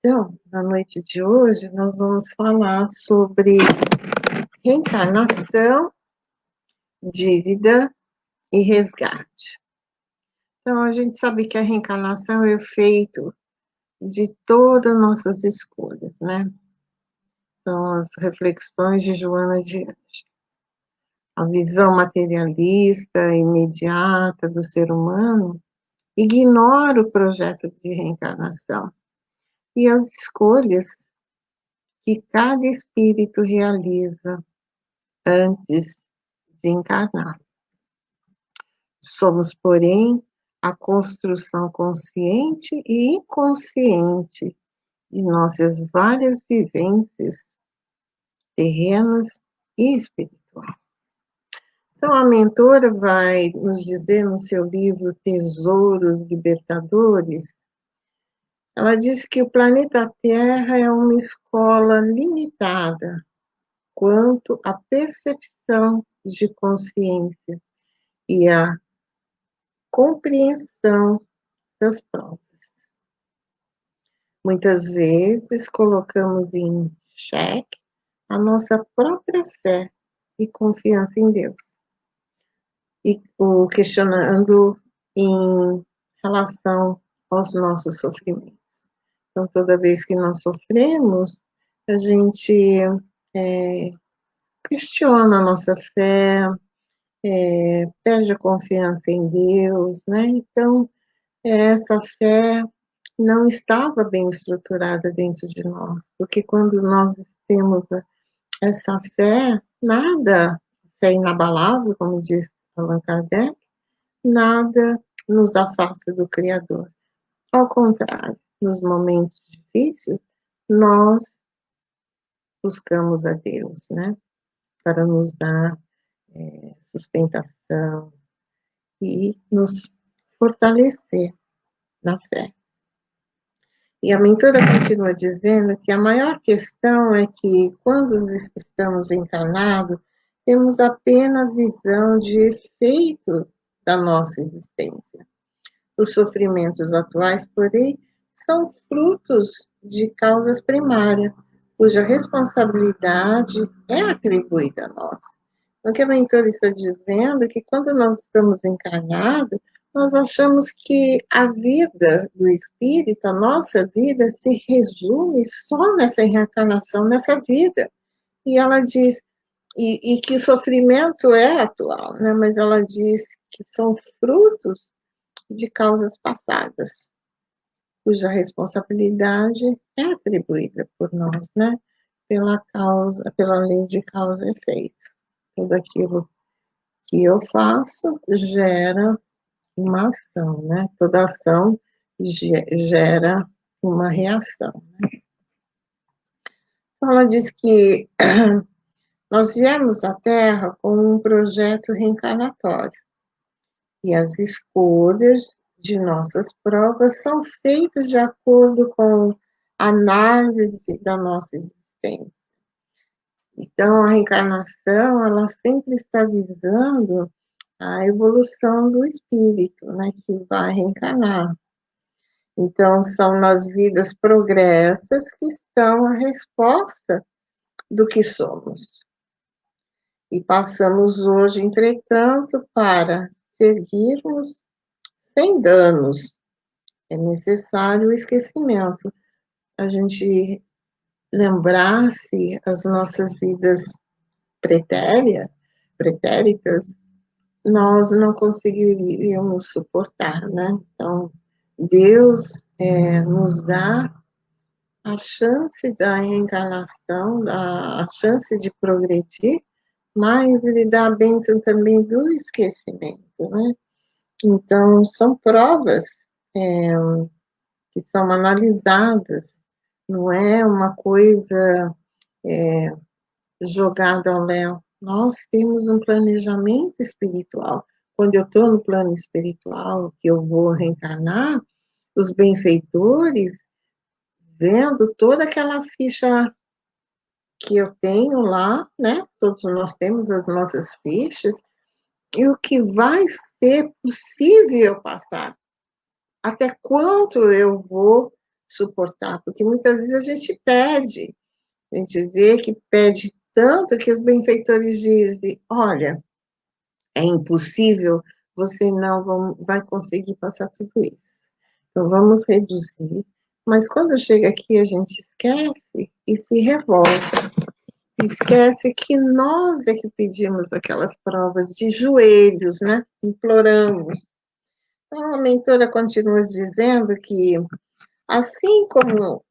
Então, na noite de hoje, nós vamos falar sobre reencarnação, dívida e resgate. Então, a gente sabe que a reencarnação é feito de todas as nossas escolhas, né? São as reflexões de Joana de Anjos. A visão materialista, imediata do ser humano ignora o projeto de reencarnação e as escolhas que cada espírito realiza antes de encarnar. Somos, porém, a construção consciente e inconsciente de nossas várias vivências terrenas e espirituais. Então, a mentora vai nos dizer no seu livro Tesouros Libertadores, ela diz que o planeta Terra é uma escola limitada quanto à percepção de consciência e à compreensão das provas. Muitas vezes colocamos em xeque a nossa própria fé e confiança em Deus, e o questionando em relação aos nossos sofrimentos. Então, toda vez que nós sofremos, a gente questiona a nossa fé, perde a confiança em Deus, né? Então, essa fé não estava bem estruturada dentro de nós, porque quando nós temos essa fé, nada, fé inabalável, como diz Allan Kardec, nada nos afasta do Criador. Ao contrário, nos momentos difíceis, nós buscamos a Deus, né? Para nos dar sustentação e nos fortalecer na fé. E a mentora continua dizendo que a maior questão é que, quando estamos encarnados, temos apenas a visão de efeito da nossa existência. Os sofrimentos atuais, porém, são frutos de causas primárias, cuja responsabilidade é atribuída a nós. O que a mentora está dizendo é que, quando nós estamos encarnados, nós achamos que a vida do espírito, a nossa vida, se resume só nessa reencarnação, nessa vida. E ela diz, e que o sofrimento é atual, né? Mas ela diz que são frutos de causas passadas, cuja responsabilidade é atribuída por nós, né? Pela lei de causa e efeito. Tudo aquilo que eu faço gera uma ação, né? Toda ação gera uma reação, né? Ela diz que nós viemos à Terra com um projeto reencarnatório e as escolhas de nossas provas são feitas de acordo com a análise da nossa existência. Então, a reencarnação, ela sempre está visando a evolução do espírito, né, que vai reencarnar. Então, são nas vidas progressas que estão a resposta do que somos. E passamos hoje, entretanto, para seguirmos sem danos. É necessário o esquecimento. A gente lembrar-se as nossas vidas pretéritas, nós não conseguiríamos suportar, né? Então, Deus nos dá a chance da reencarnação, a chance de progredir, mas Ele dá a bênção também do esquecimento, né? Então, são provas que são analisadas, não é uma coisa jogada ao léu. Nós temos um planejamento espiritual. Quando eu estou no plano espiritual, que eu vou reencarnar, os benfeitores, vendo toda aquela ficha que eu tenho lá, né? Todos nós temos as nossas fichas, e o que vai ser possível passar. Até quanto eu vou suportar, porque muitas vezes a gente pede, a gente vê que pede tanto que os benfeitores dizem, olha, é impossível, você não vai conseguir passar tudo isso. Então, vamos reduzir. Mas quando chega aqui, a gente esquece e se revolta. Esquece que nós é que pedimos aquelas provas de joelhos, né? Imploramos. Então, a mentora continua dizendo que, assim como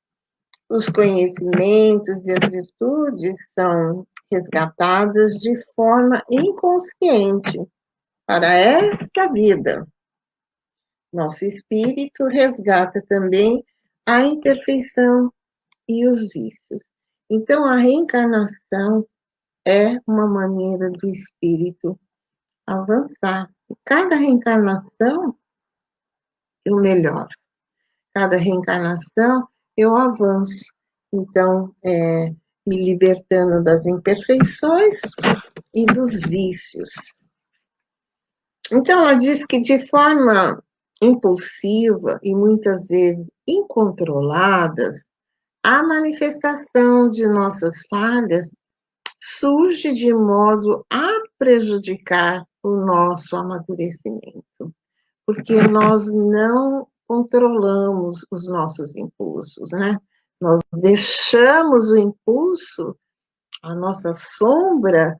os conhecimentos e as virtudes são resgatadas de forma inconsciente para esta vida, nosso espírito resgata também a imperfeição e os vícios. Então, a reencarnação é uma maneira do espírito avançar. Cada reencarnação eu melhoro. Cada reencarnação eu avanço. Então, me libertando das imperfeições e dos vícios. Então, ela diz que de forma impulsiva e muitas vezes incontroladas, a manifestação de nossas falhas surge de modo a prejudicar o nosso amadurecimento, porque nós não controlamos os nossos impulsos, né? Nós deixamos o impulso, a nossa sombra,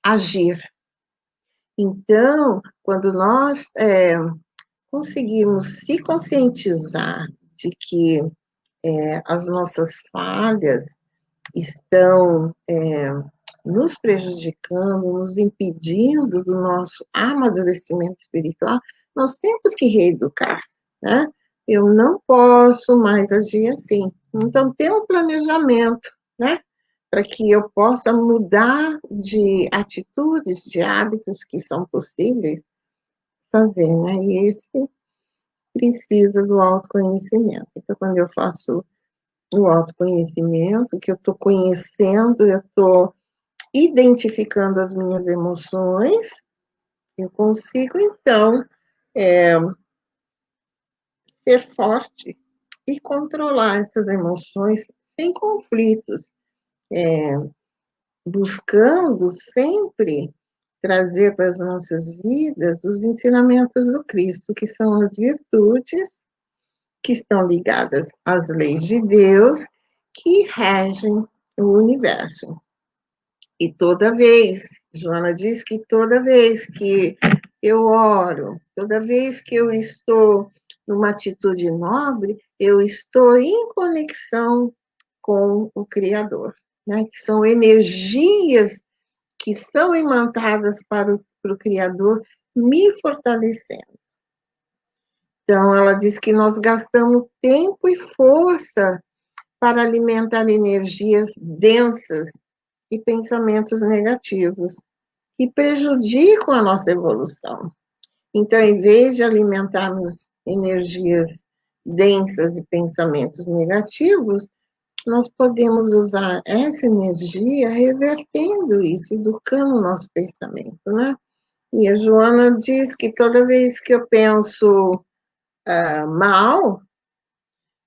agir. Então, quando nós conseguimos se conscientizar de que as nossas falhas estão nos prejudicando, nos impedindo do nosso amadurecimento espiritual, nós temos que reeducar, né? Eu não posso mais agir assim. Então, ter um planejamento, né? Para que eu possa mudar de atitudes, de hábitos que são possíveis fazer, né? E esse precisa do autoconhecimento. Então, quando eu faço o autoconhecimento, que eu estou conhecendo, eu estou identificando as minhas emoções, eu consigo, então, ser forte e controlar essas emoções sem conflitos, buscando sempre trazer para as nossas vidas os ensinamentos do Cristo, que são as virtudes que estão ligadas às leis de Deus que regem o universo. E toda vez, Joana diz que toda vez que eu oro, toda vez que eu estou numa atitude nobre, eu estou em conexão com o Criador, né? Que são energias que são imantadas para o Criador, me fortalecendo. Então, ela diz que nós gastamos tempo e força para alimentar energias densas e pensamentos negativos, que prejudicam a nossa evolução. Então, em vez de alimentarmos energias densas e pensamentos negativos, nós podemos usar essa energia revertendo isso, educando o nosso pensamento, né? E a Joana diz que toda vez que eu penso mal,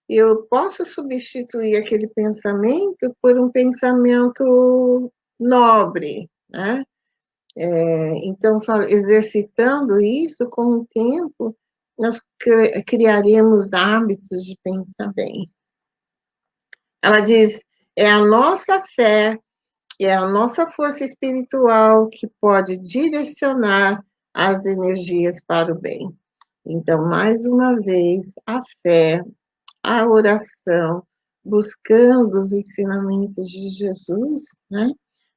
eu posso substituir aquele pensamento por um pensamento nobre, né? Então, exercitando isso, com o tempo, nós criaremos hábitos de pensar bem. Ela diz, é a nossa fé, é a nossa força espiritual que pode direcionar as energias para o bem. Então, mais uma vez, a fé, a oração, buscando os ensinamentos de Jesus, né?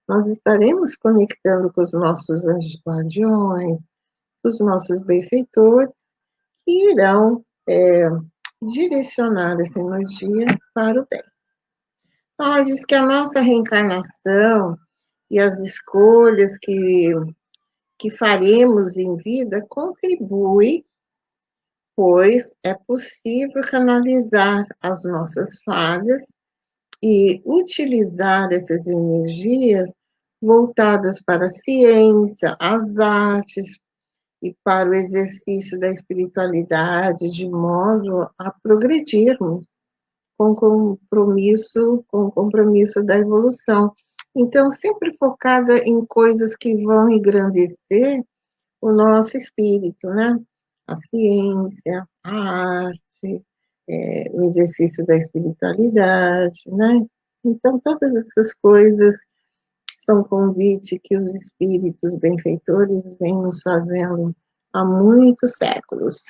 Nós estaremos conectando com os nossos anjos guardiões, os nossos benfeitores, que irão direcionar essa energia para o bem. Então, ela diz que a nossa reencarnação e as escolhas que faremos em vida contribuem, pois é possível canalizar as nossas falhas e utilizar essas energias voltadas para a ciência, as artes, e para o exercício da espiritualidade, de modo a progredirmos com o compromisso da evolução. Então, sempre focada em coisas que vão engrandecer o nosso espírito, né? A ciência, a arte, o exercício da espiritualidade, né? Então, todas essas coisas são convite que os espíritos benfeitores vêm nos fazendo há muitos séculos.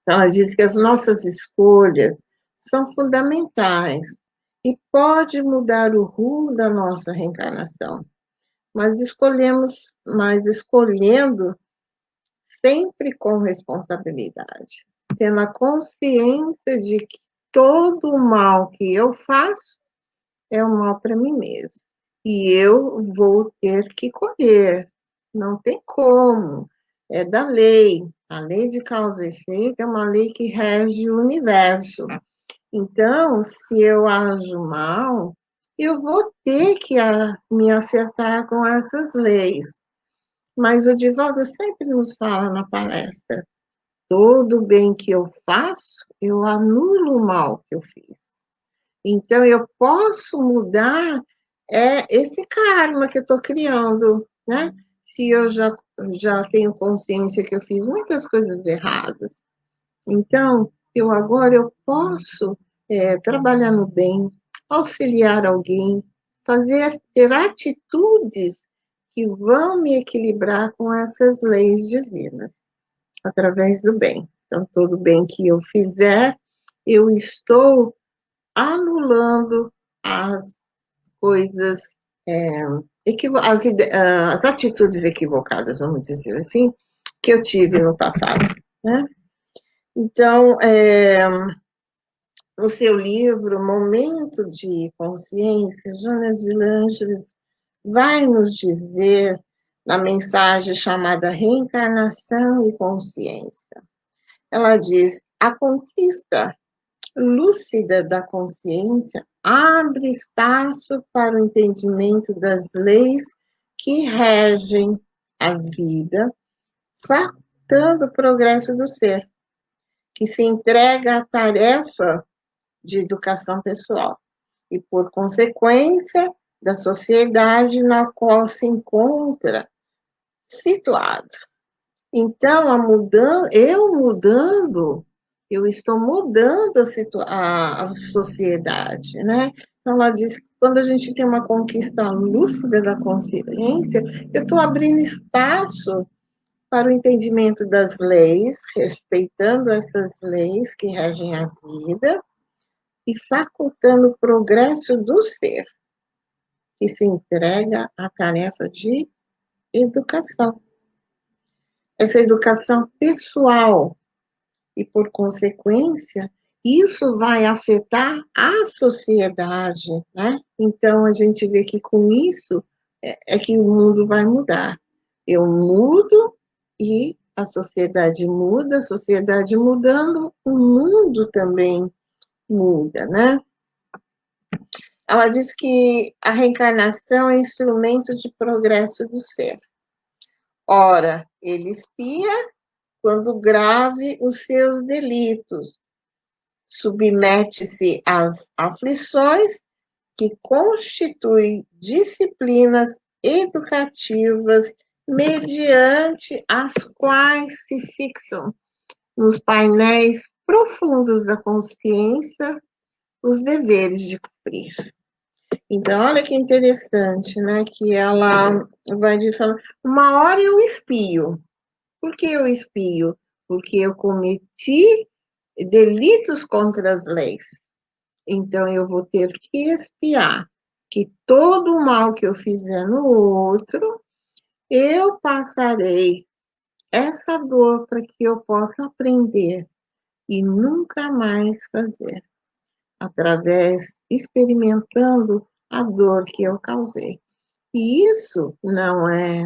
Então, ela diz que as nossas escolhas são fundamentais e pode mudar o rumo da nossa reencarnação, mas escolhendo sempre com responsabilidade, tendo a consciência de que todo o mal que eu faço é um mal para mim mesmo. E eu vou ter que colher. Não tem como. É da lei. A lei de causa e efeito é uma lei que rege o universo. Então, se eu ajo mal, eu vou ter que me acertar com essas leis. Mas o Divaldo sempre nos fala na palestra: todo bem que eu faço, eu anulo o mal que eu fiz. Então, eu posso mudar esse karma que eu estou criando, né? Se eu já tenho consciência que eu fiz muitas coisas erradas. Então, agora eu posso trabalhar no bem, auxiliar alguém, ter atitudes que vão me equilibrar com essas leis divinas, através do bem. Então, todo bem que eu fizer, eu estou anulando as coisas, as atitudes equivocadas, vamos dizer assim, que eu tive no passado, né? Então, no seu livro Momento de Consciência, Joana de Langes vai nos dizer, na mensagem chamada Reencarnação e Consciência, ela diz: a conquista lúcida da consciência abre espaço para o entendimento das leis que regem a vida, facultando o progresso do ser, que se entrega à tarefa de educação pessoal e, por consequência, da sociedade na qual se encontra situado. Então, eu estou mudando a sociedade, né? Então, ela diz que quando a gente tem uma conquista lúcida da consciência, eu estou abrindo espaço para o entendimento das leis, respeitando essas leis que regem a vida e facultando o progresso do ser, que se entrega à tarefa de educação. Essa educação pessoal, e, por consequência, isso vai afetar a sociedade, né? Então, a gente vê que com isso que o mundo vai mudar. Eu mudo e a sociedade muda, a sociedade mudando, o mundo também muda, né? Ela diz que a reencarnação é instrumento de progresso do ser. Ora, ele espia quando grave os seus delitos, submete-se às aflições que constituem disciplinas educativas mediante as quais se fixam nos painéis profundos da consciência os deveres de cumprir. Então, olha que interessante, né? Que ela vai dizer, uma hora eu espio. Por que eu espio? Porque eu cometi delitos contra as leis. Então, eu vou ter que espiar que todo o mal que eu fizer no outro, eu passarei essa dor para que eu possa aprender e nunca mais fazer, experimentando a dor que eu causei. E isso não é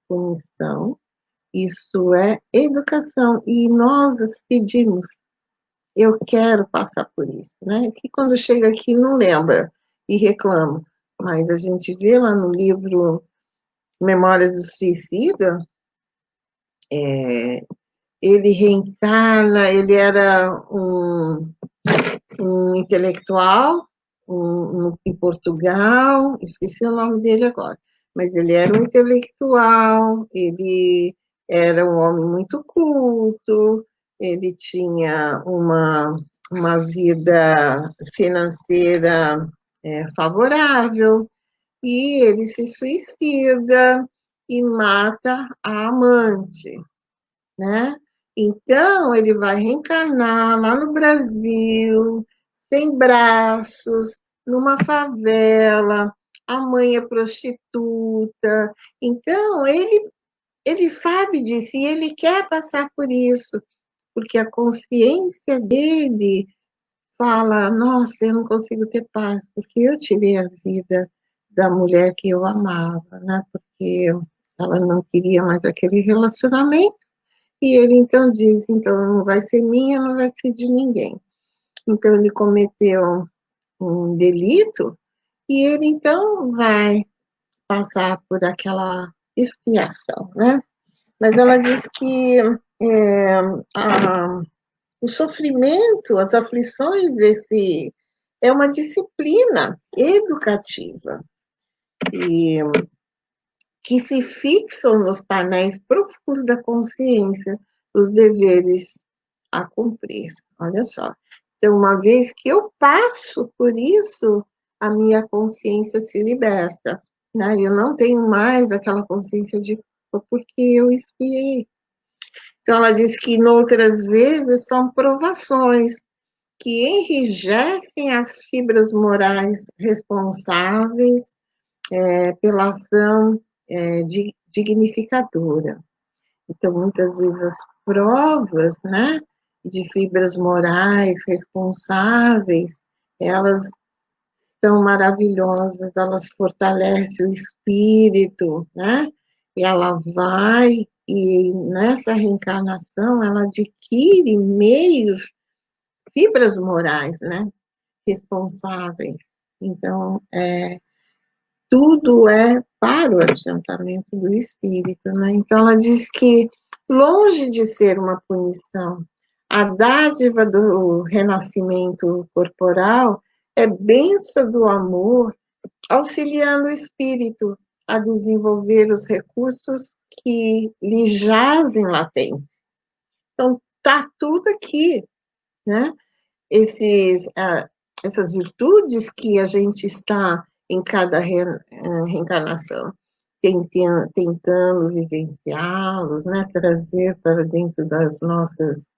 punição, isso é educação. E nós pedimos, eu quero passar por isso, né? Que quando chega aqui não lembra e reclama. Mas a gente vê lá no livro Memórias do Suicida, ele reencarna, ele era um intelectual em Portugal, esqueci o nome dele agora, mas ele era um intelectual, ele era um homem muito culto, ele tinha uma vida financeira favorável, e ele se suicida e mata a amante, né? Então, ele vai reencarnar lá no Brasil, sem braços, numa favela, a mãe é prostituta. Então, ele sabe disso e ele quer passar por isso, porque a consciência dele fala: nossa, eu não consigo ter paz, porque eu tirei a vida da mulher que eu amava, né? Porque ela não queria mais aquele relacionamento. E ele então diz: então não vai ser minha, não vai ser de ninguém. Então ele cometeu um delito e ele então vai passar por aquela expiação, né? Mas ela diz que a, o sofrimento, as aflições desse é uma disciplina educativa e que se fixam nos painéis profundos da consciência os deveres a cumprir. Olha só. Então, uma vez que eu passo por isso, a minha consciência se liberta. Né? Eu não tenho mais aquela consciência de porque eu espiei. Então, ela diz que, em outras vezes, são provações que enrijecem as fibras morais responsáveis pela ação dignificadora. Então, muitas vezes, as provas, né, de fibras morais responsáveis, elas são maravilhosas, elas fortalecem o espírito, né, e ela vai, e nessa reencarnação, ela adquire meios, fibras morais, né, responsáveis. Então, tudo é para o adiantamento do espírito, né? Então ela diz que, longe de ser uma punição, a dádiva do renascimento corporal é bênção do amor, auxiliando o espírito a desenvolver os recursos que lhe jazem latentes. Então, tá tudo aqui, né? Essas virtudes que a gente está em cada reencarnação, tentando vivenciá-los, né, trazer para dentro das nossas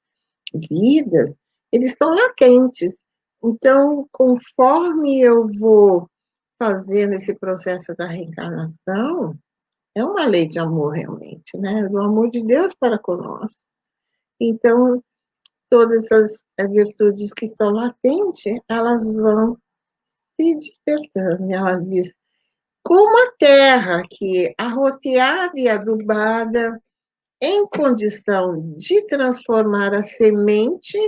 vidas, eles estão latentes. Então, conforme eu vou fazendo esse processo da reencarnação, é uma lei de amor realmente, né? Do amor de Deus para conosco. Então, todas as virtudes que estão latentes, elas vão se despertando. Ela diz: como a terra que arroteada e adubada, em condição de transformar a semente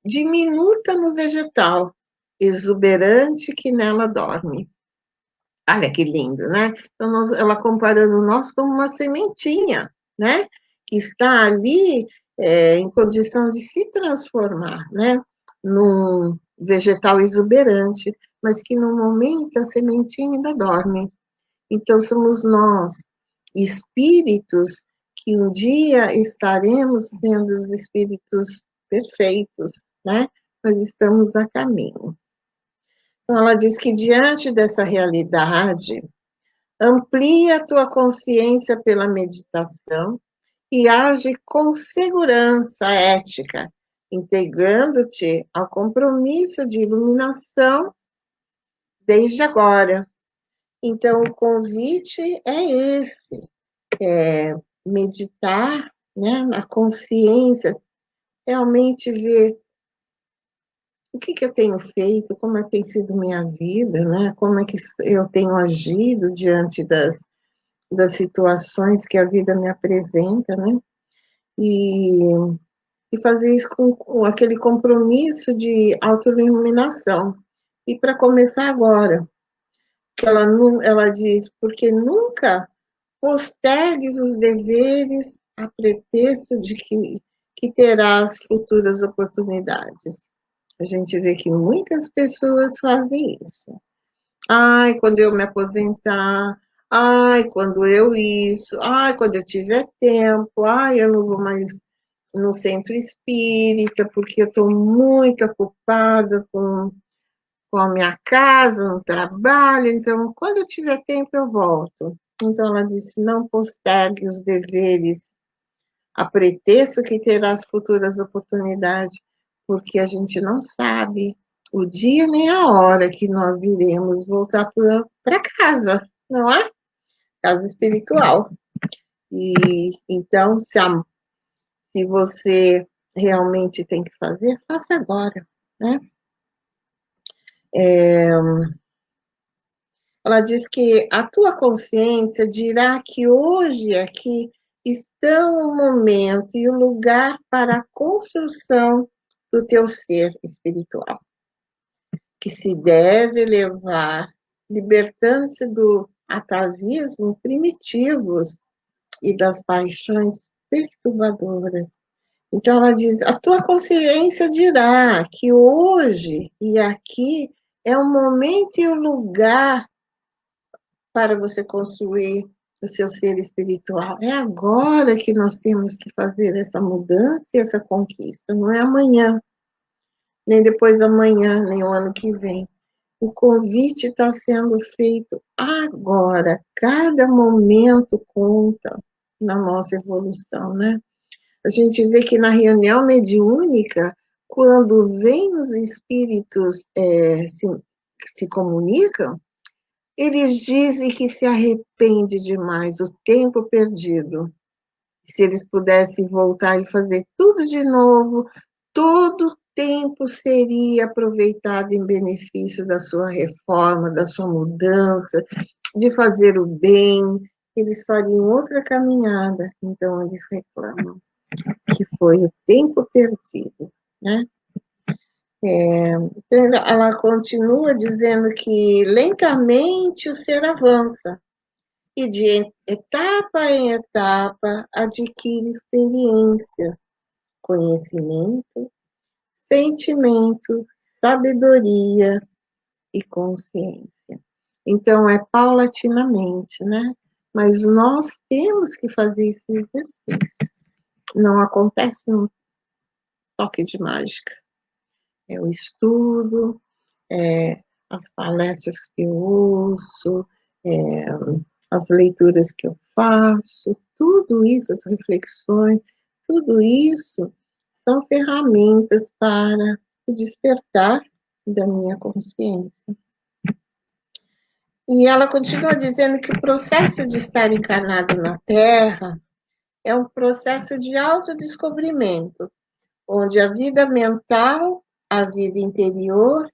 diminuta no vegetal, exuberante que nela dorme. Olha que lindo, né? Então, ela comparando nós como uma sementinha, né? Que está ali em condição de se transformar, né? Num vegetal exuberante, mas que no momento a sementinha ainda dorme. Então, somos nós, espíritos, que um dia estaremos sendo os espíritos perfeitos, né? Mas estamos a caminho. Então, ela diz que diante dessa realidade, amplia a tua consciência pela meditação e age com segurança ética, integrando-te ao compromisso de iluminação desde agora. Então, o convite é esse, meditar, né, na consciência, realmente ver o que eu tenho feito, como é que tem sido minha vida, né, como é que eu tenho agido diante das situações que a vida me apresenta, né, e, e fazer isso com aquele compromisso de autoiluminação. E para começar agora, que ela diz, porque nunca postergues os deveres a pretexto de que terás futuras oportunidades. A gente vê que muitas pessoas fazem isso. Ai, quando eu me aposentar, ai, quando eu isso, ai, quando eu tiver tempo, ai, eu não vou mais no centro espírita, porque eu estou muito ocupada com a minha casa, no trabalho, então, quando eu tiver tempo, eu volto. Então, ela disse, não postergue os deveres a pretexto que terás futuras oportunidades, porque a gente não sabe o dia nem a hora que nós iremos voltar para casa, não é? Casa espiritual. E então, se você realmente tem que fazer, faça agora, né? Ela diz que a tua consciência dirá que hoje aqui estão o momento e o lugar para a construção do teu ser espiritual, que se deve elevar, libertando-se do atavismo primitivos e das paixões perturbadoras. Então ela diz, a tua consciência dirá que hoje e aqui é o momento e o lugar para você construir o seu ser espiritual. É agora que nós temos que fazer essa mudança e essa conquista, não é amanhã, nem depois da manhã, nem o ano que vem. O convite está sendo feito agora. Cada momento conta na nossa evolução, né? A gente vê que na reunião mediúnica, quando vem os espíritos se comunicam, eles dizem que se arrepende demais o tempo perdido. Se eles pudessem voltar e fazer tudo de novo, todo o tempo seria aproveitado em benefício da sua reforma, da sua mudança, de fazer o bem. Eles fariam outra caminhada. Então, eles reclamam que foi o tempo perdido, né? Ela continua dizendo que lentamente o ser avança e de etapa em etapa adquire experiência, conhecimento, sentimento, sabedoria e consciência. Então, é paulatinamente, né? Mas nós temos que fazer esse exercício. Não acontece num toque de mágica. É o estudo, as palestras que eu ouço, as leituras que eu faço, tudo isso, as reflexões, tudo isso são ferramentas para o despertar da minha consciência. E ela continua dizendo que o processo de estar encarnado na Terra é um processo de autodescobrimento, onde a vida mental, a vida interior,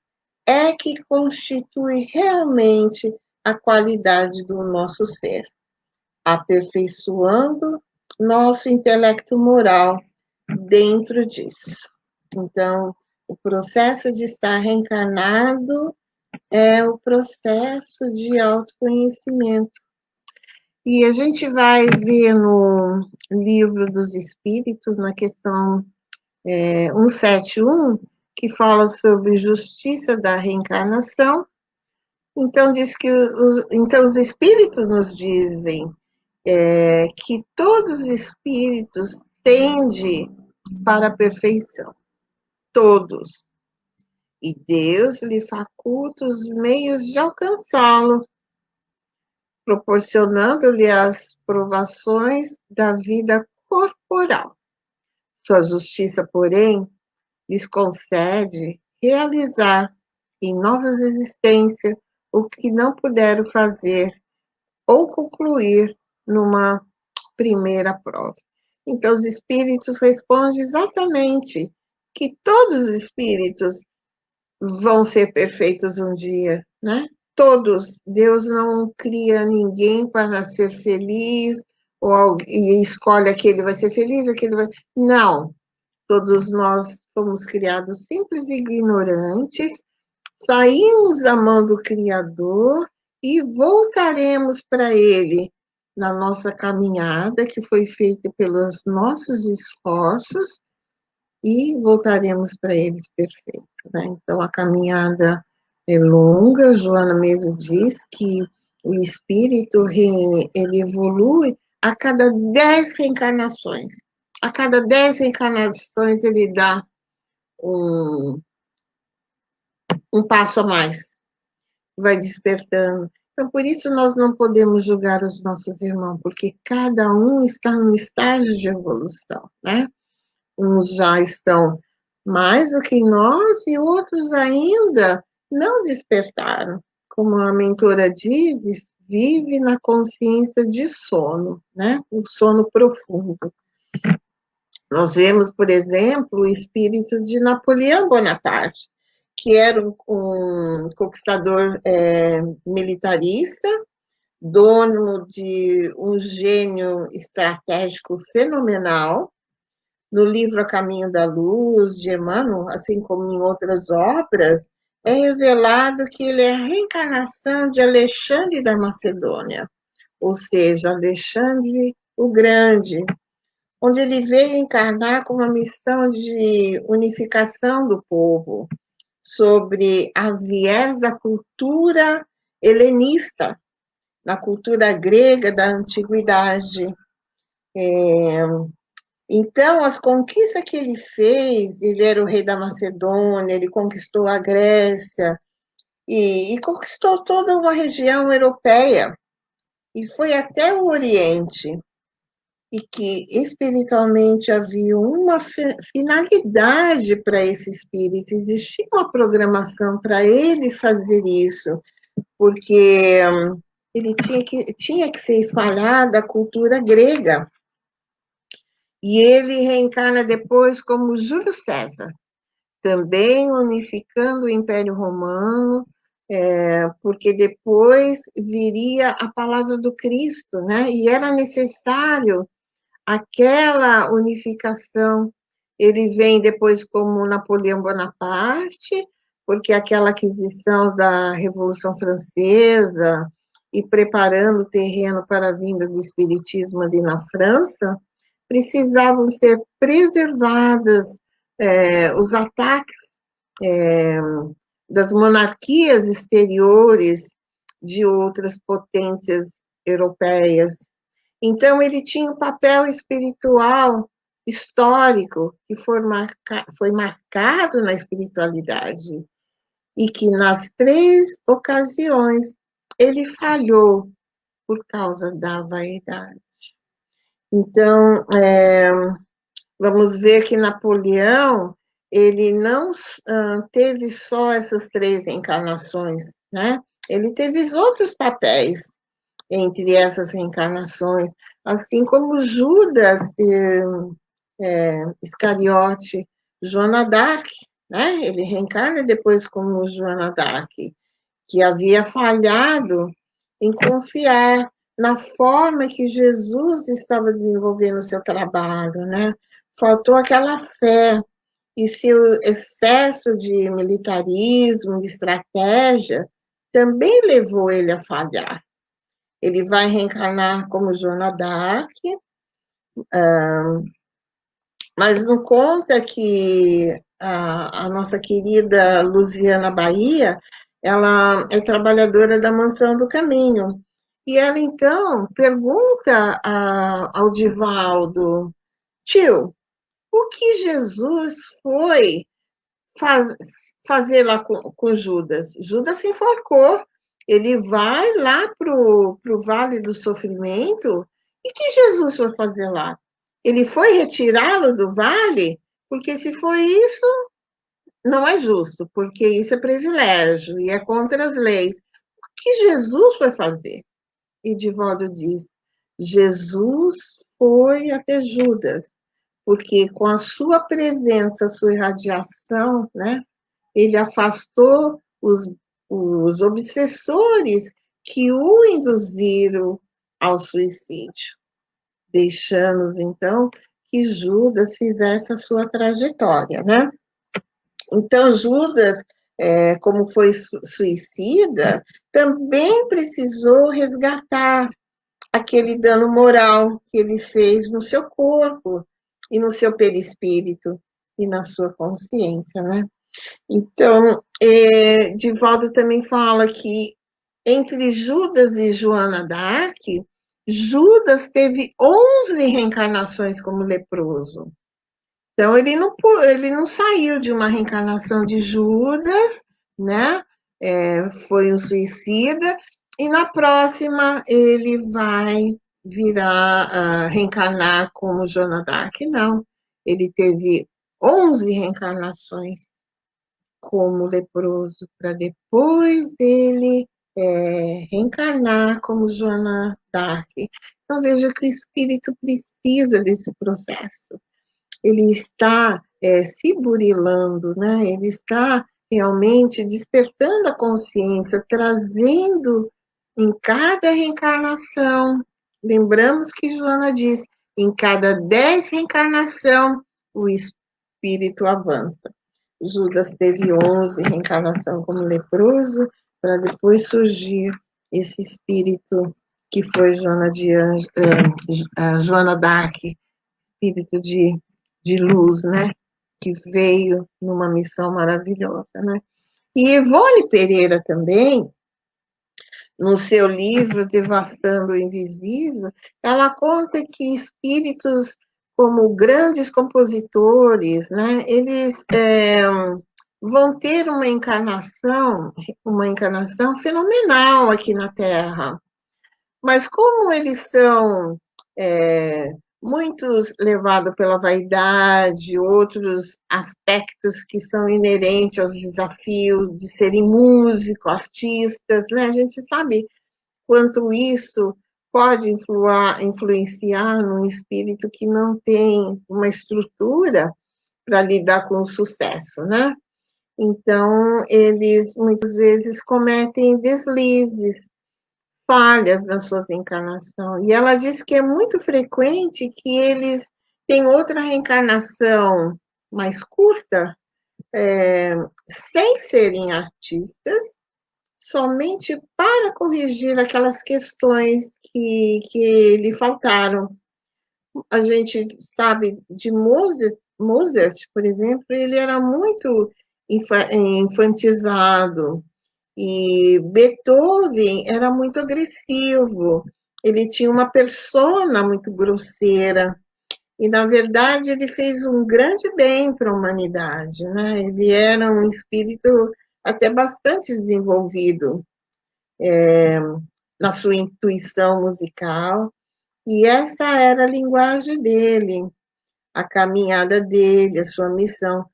é que constitui realmente a qualidade do nosso ser, aperfeiçoando nosso intelecto moral dentro disso. Então, o processo de estar reencarnado é o processo de autoconhecimento. E a gente vai ver no Livro dos Espíritos, na questão 171, que fala sobre justiça da reencarnação. Então, diz que os espíritos nos dizem que todos os espíritos tendem para a perfeição, todos. E Deus lhe faculta os meios de alcançá-lo, proporcionando-lhe as provações da vida corporal. Sua justiça, porém, lhes concede realizar em novas existências o que não puderam fazer ou concluir numa primeira prova. Então, os espíritos respondem exatamente que todos os espíritos vão ser perfeitos um dia, né? Todos. Deus não cria ninguém para ser feliz e escolhe aquele vai ser feliz, aquele vai... Não. Todos nós fomos criados simples e ignorantes, saímos da mão do Criador e voltaremos para Ele na nossa caminhada, que foi feita pelos nossos esforços, e voltaremos para eles perfeitos, né? Então, a caminhada é longa, Joana mesmo diz que o espírito, ele evolui a cada 10 reencarnações. A cada 10 reencarnações, ele dá um, um passo a mais, vai despertando. Então, por isso, nós não podemos julgar os nossos irmãos, porque cada um está num estágio de evolução, né? Uns já estão mais do que nós e outros ainda não despertaram. Como a mentora diz, vive na consciência de sono, né? O sono profundo. Nós vemos, por exemplo, o espírito de Napoleão Bonaparte, que era um conquistador militarista, dono de um gênio estratégico fenomenal. No livro A Caminho da Luz, de Emmanuel, assim como em outras obras, é revelado que ele é a reencarnação de Alexandre da Macedônia, ou seja, Alexandre o Grande, onde ele veio encarnar com uma missão de unificação do povo, sobre a viés da cultura helenista, na cultura grega da antiguidade. Então, as conquistas que ele fez, ele era o rei da Macedônia, ele conquistou a Grécia e conquistou toda uma região europeia e foi até o Oriente, e que espiritualmente havia uma finalidade para esse espírito, existia uma programação para ele fazer isso, porque ele tinha que ser espalhada a cultura grega. E ele reencarna depois como Júlio César, também unificando o Império Romano, porque depois viria a palavra do Cristo, né? E era necessário aquela unificação. Ele vem depois como Napoleão Bonaparte, porque aquela aquisição da Revolução Francesa e preparando o terreno para a vinda do Espiritismo ali na França, precisavam ser preservadas os ataques das monarquias exteriores de outras potências europeias. Então, ele tinha um papel espiritual, histórico, que foi marcado na espiritualidade, e que nas 3 ocasiões ele falhou por causa da vaidade. Então, vamos ver que Napoleão, ele não teve só essas 3 encarnações, né? Ele teve outros papéis entre essas reencarnações, assim como Judas Iscariote, Joana d'Arc, né? Ele reencarna depois como Joana d'Arc, que havia falhado em confiar na forma que Jesus estava desenvolvendo o seu trabalho, né? Faltou aquela fé, e seu excesso de militarismo, de estratégia, também levou ele a falhar. Ele vai reencarnar como Joana d'Arc, mas não conta que a nossa querida Luziana Bahia, ela é trabalhadora da Mansão do Caminho. E ela, então, pergunta ao Divaldo, tio, o que Jesus foi fazer lá com Judas? Judas se enforcou. Ele vai lá para o Vale do Sofrimento. E que Jesus foi fazer lá? Ele foi retirá-lo do vale? Porque se foi isso, não é justo, porque isso é privilégio e é contra as leis. O que Jesus foi fazer? E Divaldo diz, Jesus foi até Judas, porque com a sua presença, a sua irradiação, né, ele afastou os obsessores que o induziram ao suicídio, deixando, então, que Judas fizesse a sua trajetória, né? Então, Judas, como foi suicida, também precisou resgatar aquele dano moral que ele fez no seu corpo e no seu perispírito e na sua consciência, né? Então, Divaldo também fala que entre Judas e Joana d'Arc, Judas teve 11 reencarnações como leproso. Então, ele não saiu de uma reencarnação de Judas, né? Foi um suicida, e na próxima ele vai reencarnar como Joana d'Arc. Não, ele teve 11 reencarnações como leproso, para depois ele reencarnar como Joana d'Arc. Então, veja que o espírito precisa desse processo. Ele está se burilando, né? Ele está realmente despertando a consciência, trazendo em cada reencarnação. Lembramos que Joana diz, em cada 10 reencarnação, o espírito avança. Judas teve 11 reencarnação como leproso, para depois surgir esse espírito que foi Joana d'Arc, espírito de luz, né? Que veio numa missão maravilhosa, né? E Ivone Pereira também, no seu livro Devastando o Invisível, ela conta que espíritos como grandes compositores, né, eles vão ter uma encarnação fenomenal aqui na Terra. Mas como eles são muitos levados pela vaidade, outros aspectos que são inerentes aos desafios de serem músicos, artistas, né? A gente sabe quanto isso pode influenciar num espírito que não tem uma estrutura para lidar com o sucesso, né? Então, eles muitas vezes cometem deslizes, falhas nas suas reencarnações. E ela diz que é muito frequente que eles têm outra reencarnação mais curta, sem serem artistas, somente para corrigir aquelas questões que lhe faltaram. A gente sabe de Mozart, por exemplo, ele era muito infantizado, e Beethoven era muito agressivo, ele tinha uma persona muito grosseira, e na verdade ele fez um grande bem para a humanidade, né? Ele era um espírito até bastante desenvolvido na sua intuição musical, e essa era a linguagem dele, a caminhada dele, a sua missão.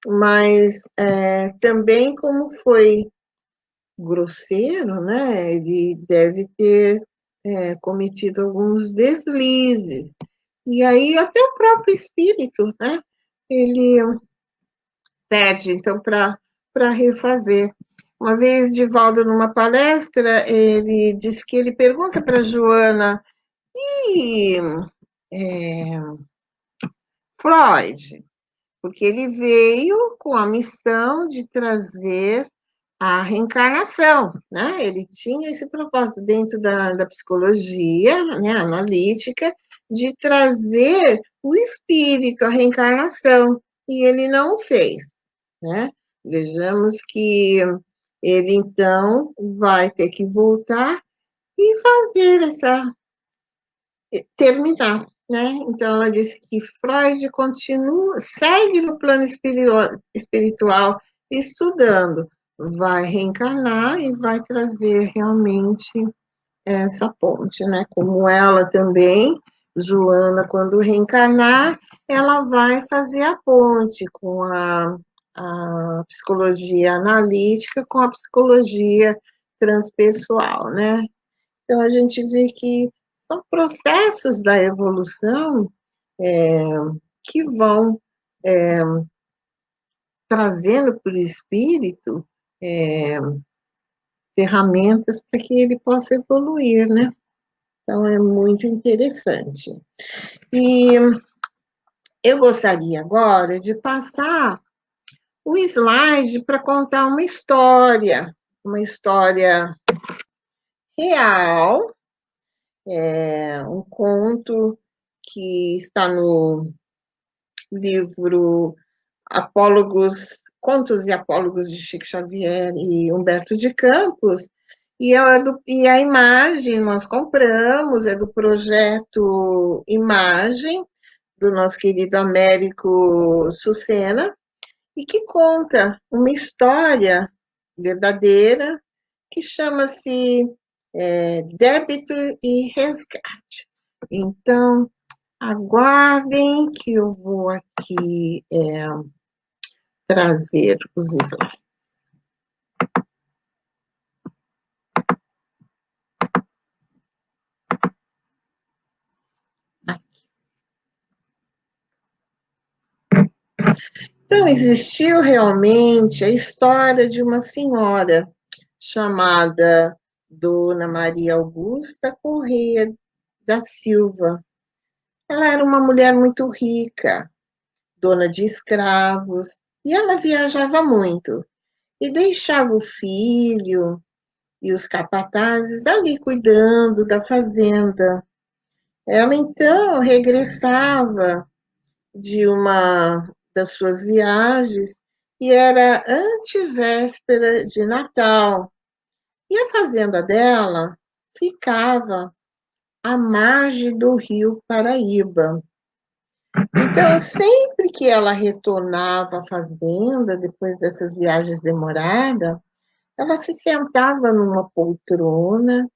Mas também como foi grosseiro, né? Ele deve ter cometido alguns deslizes. E aí até o próprio espírito, né? Ele pede, então, para refazer. Uma vez, Divaldo, numa palestra, ele disse que ele pergunta para Joana, e Freud? Porque ele veio com a missão de trazer a reencarnação, né? Ele tinha esse propósito dentro da psicologia, né, analítica, de trazer o espírito, a reencarnação, e ele não o fez, né? Vejamos que ele, então, vai ter que voltar e fazer terminar, né? Então, ela disse que Freud segue no plano espiritual, estudando, vai reencarnar e vai trazer realmente essa ponte, né? Como ela também, Joana, quando reencarnar, ela vai fazer a ponte com a psicologia analítica com a psicologia transpessoal, né? Então, a gente vê que são processos da evolução que vão trazendo para o espírito ferramentas para que ele possa evoluir, né? Então, é muito interessante. E eu gostaria agora de passar o slide para contar uma história real, um conto que está no livro Contos e Apólogos de Chico Xavier e Humberto de Campos, e a imagem nós compramos, é do projeto Imagem, do nosso querido Américo Sucena, e que conta uma história verdadeira que chama-se Débito e Resgate. Então, aguardem que eu vou aqui trazer os slides. Então, existiu realmente a história de uma senhora chamada Dona Maria Augusta Correia da Silva. Ela era uma mulher muito rica, dona de escravos, e ela viajava muito, e deixava o filho e os capatazes ali cuidando da fazenda. Ela então regressava de uma das suas viagens e era antevéspera de Natal. E a fazenda dela ficava à margem do rio Paraíba. Então, sempre que ela retornava à fazenda, depois dessas viagens demoradas, ela se sentava numa poltrona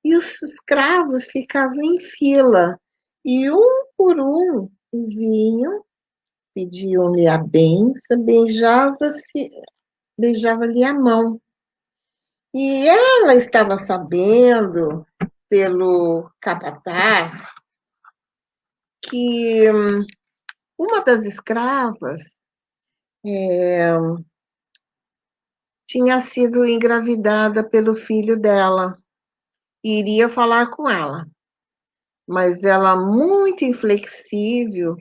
e os escravos ficavam em fila. E um por um vinham, pediam-lhe a benção, beijava-lhe a mão. E ela estava sabendo, pelo capataz, que uma das escravas tinha sido engravidada pelo filho dela e iria falar com ela. Mas ela, muito inflexível,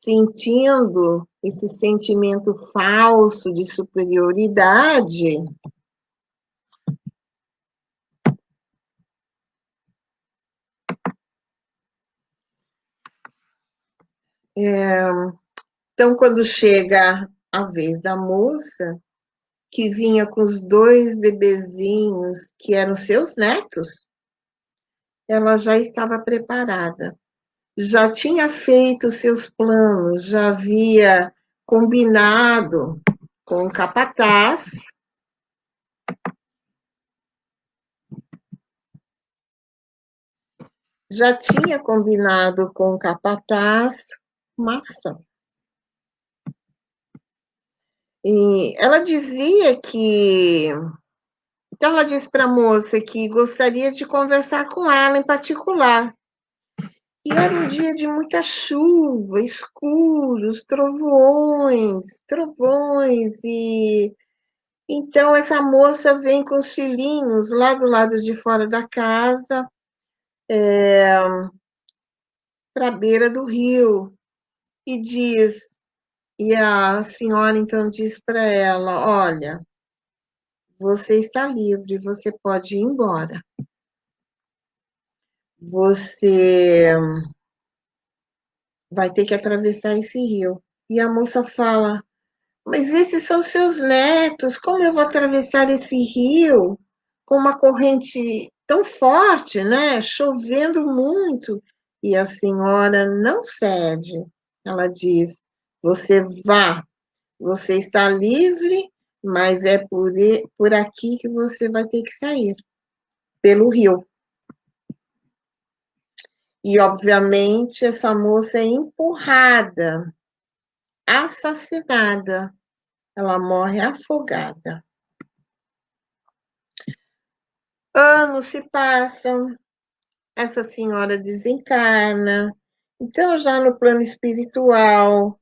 sentindo esse sentimento falso de superioridade, então, quando chega a vez da moça, que vinha com os dois bebezinhos, que eram seus netos, ela já estava preparada. Já tinha feito seus planos, já havia combinado com o capataz, já tinha combinado com o capataz uma ação. E ela dizia que. Então, ela disse para a moça que gostaria de conversar com ela em particular. E era um dia de muita chuva, escuros, trovões, e então essa moça vem com os filhinhos lá do lado de fora da casa, para a beira do rio, e diz, e a senhora então diz para ela: olha, você está livre, você pode ir embora. Você vai ter que atravessar esse rio. E a moça fala: mas esses são seus netos, como eu vou atravessar esse rio com uma corrente tão forte, né? Chovendo muito. E a senhora não cede. Ela diz: você vá, você está livre, mas é por aqui que você vai ter que sair, pelo rio. E, obviamente, essa moça é empurrada, assassinada. Ela morre afogada. Anos se passam, essa senhora desencarna. Então, já no plano espiritual,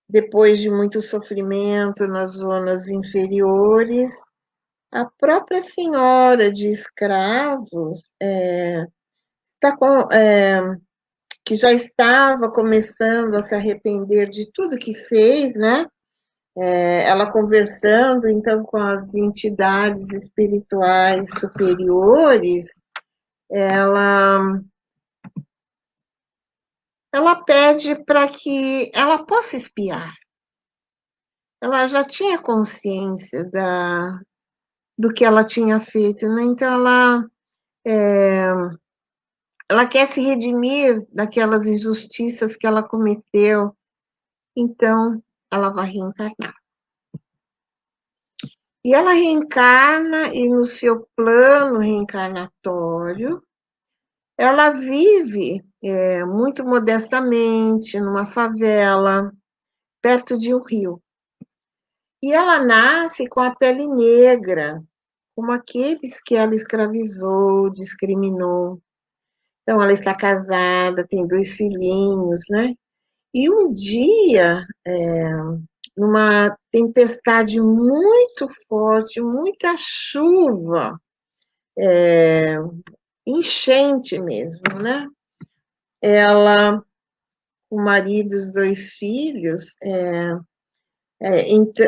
depois de muito sofrimento nas zonas inferiores, a própria senhora de escravos está que já estava começando a se arrepender de tudo que fez, né? ela conversando, então, com as entidades espirituais superiores, ela, ela pede para que ela possa espiar. Ela já tinha consciência do que ela tinha feito, né? Então, ela quer se redimir daquelas injustiças que ela cometeu, então ela vai reencarnar. E ela reencarna e no seu plano reencarnatório, ela vive muito modestamente numa favela, perto de um rio. E ela nasce com a pele negra, como aqueles que ela escravizou, discriminou. Então, ela está casada, tem 2 filhinhos, né? E um dia, numa tempestade muito forte, muita chuva, enchente mesmo, né? Ela, o marido e os 2 filhos,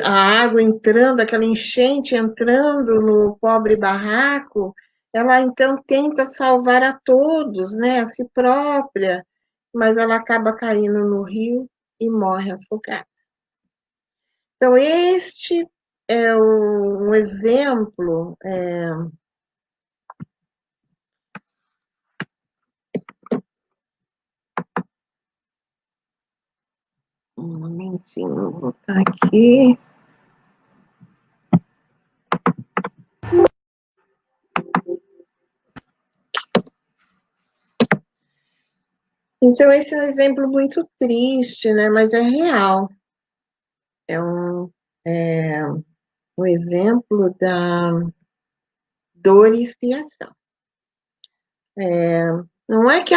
a água entrando, aquela enchente entrando no pobre barraco, ela então tenta salvar a todos, né? A si própria, mas ela acaba caindo no rio e morre afogada. Então, este é um exemplo. Um momentinho, vou voltar aqui. Então, esse é um exemplo muito triste, né? Mas é real. É um exemplo da dor e expiação. Não é que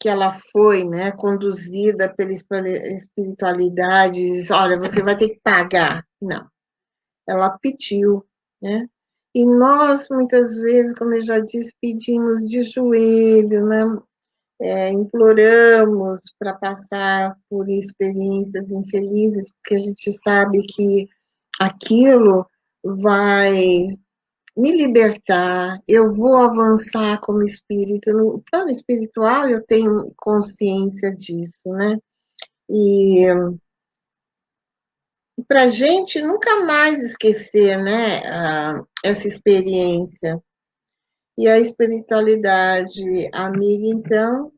que ela foi, né, conduzida pela espiritualidade, olha, você vai ter que pagar. Não, ela pediu, né? E nós, muitas vezes, como eu já disse, pedimos de joelho, né? Imploramos para passar por experiências infelizes, porque a gente sabe que aquilo vai me libertar, eu vou avançar como espírito. No plano espiritual, eu tenho consciência disso, né? E para a gente nunca mais esquecer, né, essa experiência. E a espiritualidade amiga, então,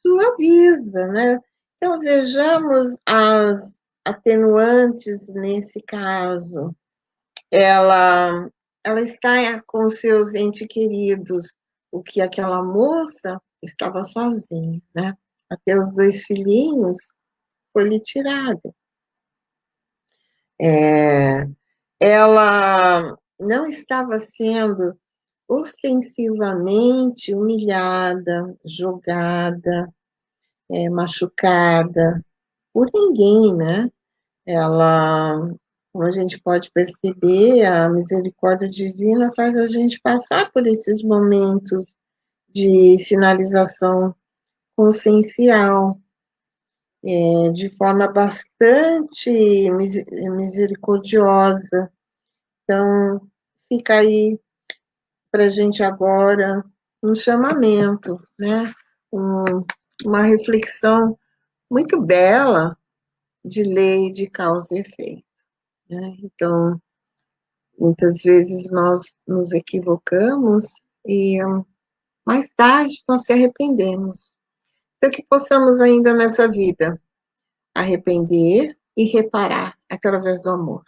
suaviza, né? Então, vejamos as atenuantes nesse caso. Ela, ela está com seus entes queridos, o que aquela moça estava sozinha, né? Até os 2 filhinhos foi-lhe tirado. Ela não estava sendo ostensivamente humilhada, jogada, machucada por ninguém, né? Ela, como a gente pode perceber, a misericórdia divina faz a gente passar por esses momentos de sinalização consciencial, de forma bastante misericordiosa. Então, fica aí para a gente agora um chamamento, né? Uma reflexão muito bela de lei de causa e efeito, né? Então, muitas vezes nós nos equivocamos e mais tarde nós se arrependemos. Então, que possamos ainda nessa vida arrepender e reparar através do amor.